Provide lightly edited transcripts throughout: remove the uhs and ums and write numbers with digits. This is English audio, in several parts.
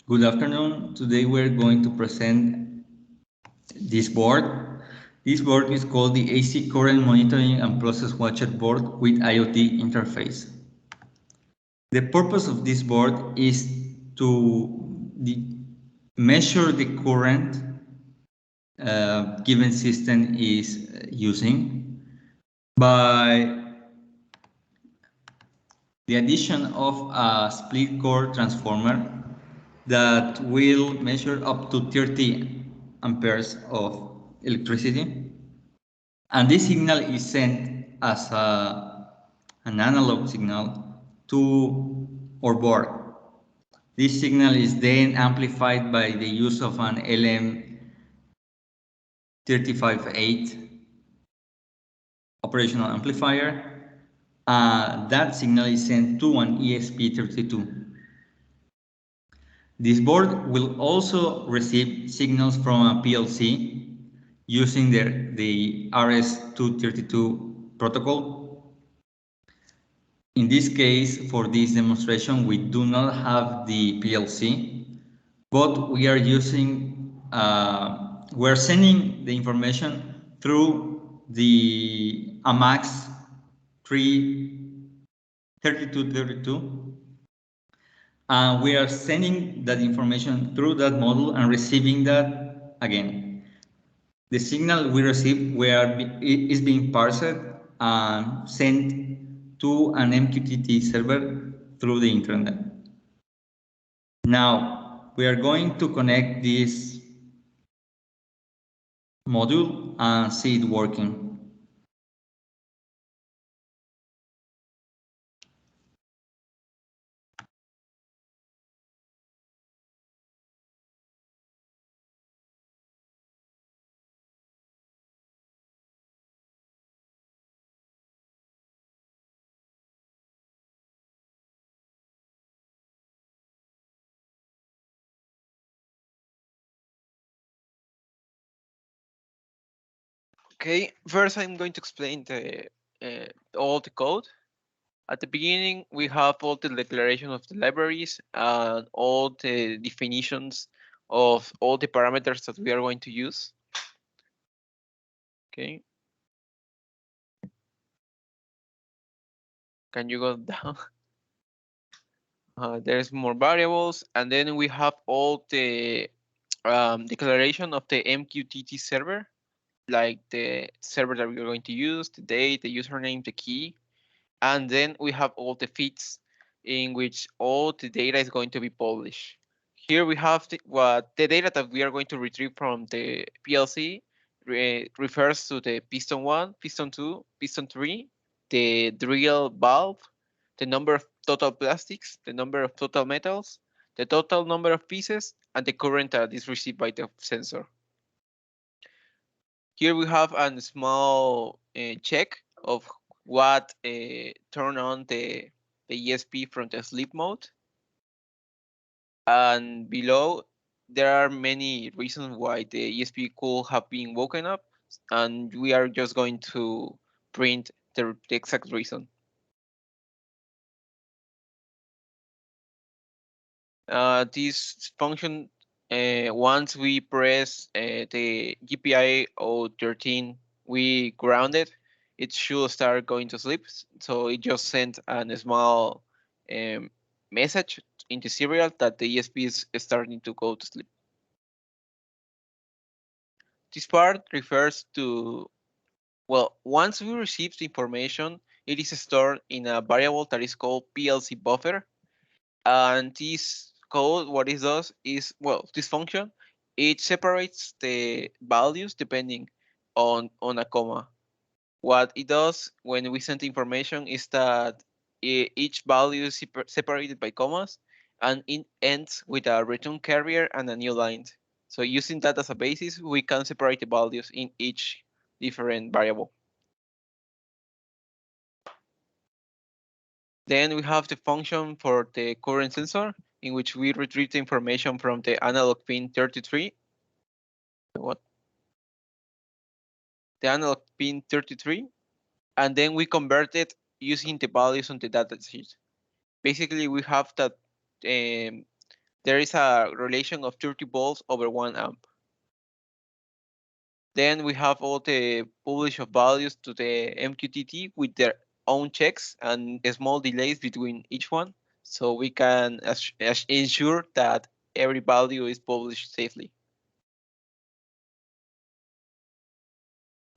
Good afternoon. Today we're going to present this board. This board is called the AC Current Monitoring and Process Watcher Board with IoT interface. The purpose of this board is to measure the current given system is using by the addition of a split core transformer that will measure up to 30 amperes of electricity. And this signal is sent as an analog signal to our board. This signal is then amplified by the use of an LM358 operational amplifier. That signal is sent to an ESP32. This board will also receive signals from a PLC using the RS232 protocol. In this case, for this demonstration, we do not have the PLC, but we are we're sending the information through the AMAX 33232. We are sending that information through that module and receiving that again. The signal we receive is being parsed and sent to an MQTT server through the internet. Now, we are going to connect this module and see it working. Okay, first I'm going to explain all the code. At the beginning, we have all the declaration of the libraries and all the definitions of all the parameters that we are going to use. Okay. Can you go down? There's more variables, and then we have all the declaration of the MQTT server, like the server that we are going to use, the date, the username, the key, and then we have all the feeds in which all the data is going to be published. Here we have the data that we are going to retrieve from the PLC refers to the piston 1, piston 2, piston 3, the drill valve, the number of total plastics, the number of total metals, the total number of pieces, and the current that is received by the sensor. Here we have a small check of what turn on the ESP from the sleep mode. And below, there are many reasons why the ESP could have been woken up, and we are just going to print the exact reason. This function, once we press the GPI 013, we ground it. It should start going to sleep. So it just sent a small message in the serial that the ESP is starting to go to sleep. This part refers to, well, once we receive the information, it is stored in a variable that is called PLC buffer. And this code, what it does is, well, this function, it separates the values depending on a comma. What it does when we send information is that each value is separated by commas, and it ends with a return carrier and a new line. So using that as a basis, we can separate the values in each different variable. Then we have the function for the current sensor, in which we retrieve the information from the analog pin 33. What? The analog pin 33, and then we convert it using the values on the data sheet. Basically, we have that there is a relation of 30 volts over 1 amp. Then we have all the publish of values to the MQTT with their own checks and small delays between each one, so we can ensure that every value is published safely.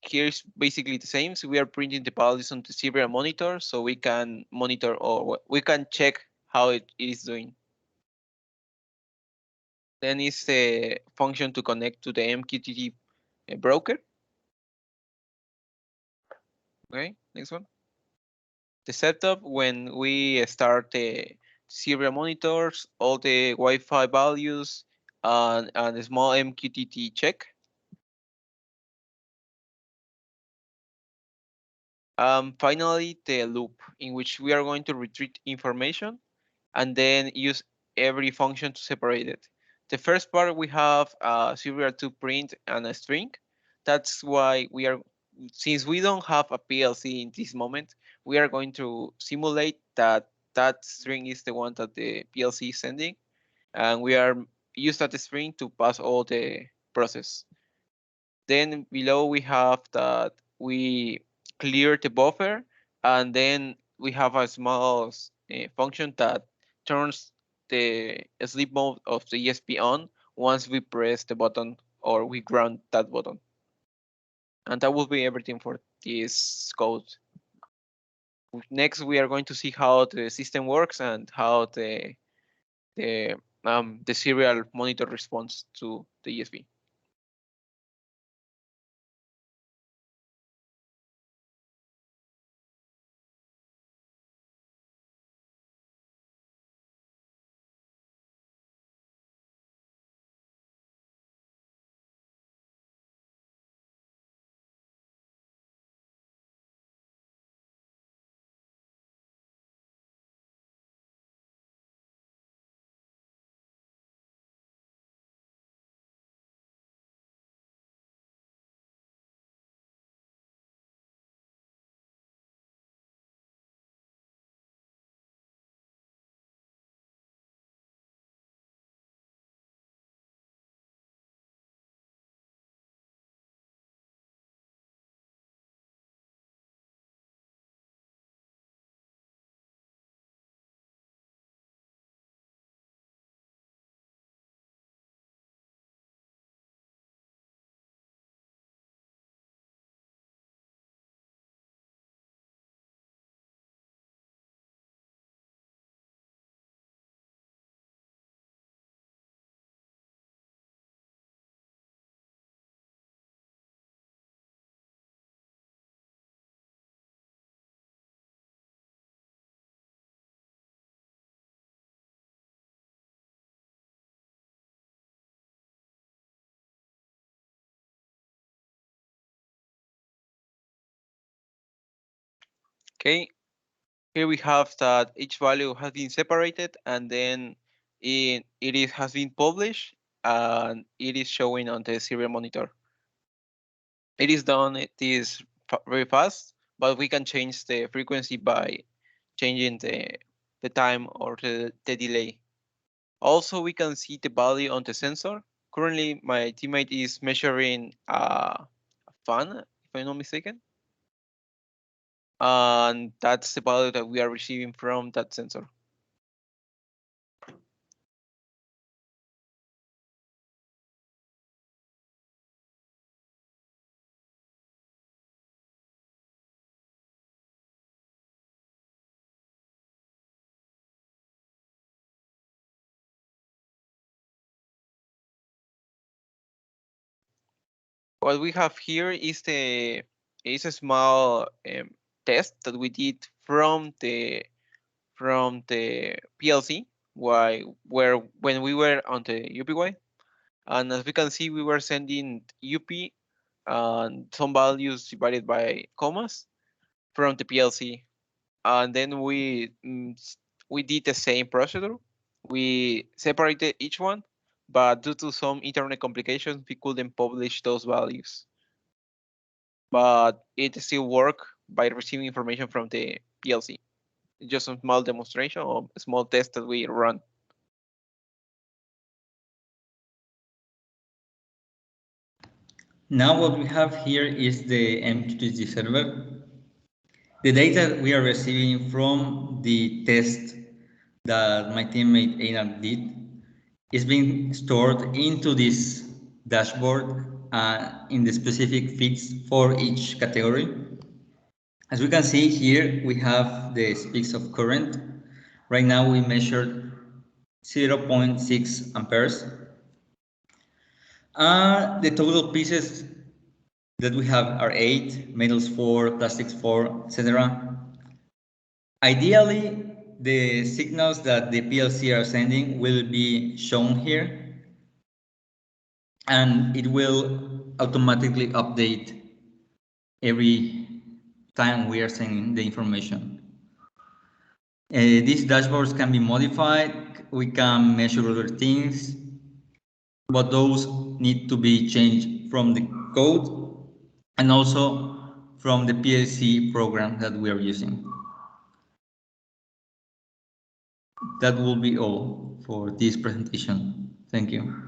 Here's basically the same. So we are printing the values on the serial monitor, so we can monitor or we can check how it is doing. Then is the function to connect to the MQTT broker. Okay, next one. The setup when we start the serial monitors, all the Wi-Fi values, and a small MQTT check. Finally, the loop in which we are going to retrieve information and then use every function to separate it. The first part we have a serial to print and a string. That's why we are, since we don't have a PLC in this moment, we are going to simulate that that string is the one that the PLC is sending, and we are use that string to pass all the process. Then below we have that we clear the buffer, and then we have a small function that turns the sleep mode of the ESP on once we press the button or we ground that button. And that will be everything for this code. Next, we are going to see how the system works and how the serial monitor responds to the ESP. Okay, here we have that each value has been separated and then has been published and it is showing on the serial monitor. It is done, it is very fast, but we can change the frequency by changing the time or the delay. Also, we can see the value on the sensor. Currently, my teammate is measuring a fan, if I'm not mistaken. And that's the value that we are receiving from that sensor. What we have here is a small test that we did from the PLC where when we were on the UPY, and as we can see we were sending UP and some values divided by commas from the PLC, and then we did the same procedure. We separated each one, but due to some internet complications, we couldn't publish those values. But it still work by receiving information from the PLC. It's just a small demonstration or a small test that we run. Now what we have here is the MQTT server. The data we are receiving from the test that my teammate Einar did is being stored into this dashboard in the specific feeds for each category. As we can see here, we have the peaks of current. Right now we measured 0.6 amperes. The total pieces that we have are 8, metals 4, plastics 4, etc. Ideally, the signals that the PLC are sending will be shown here, and it will automatically update every time we are sending the information. These dashboards can be modified. We can measure other things, but those need to be changed from the code and also from the PLC program that we are using. That will be all for this presentation. Thank you.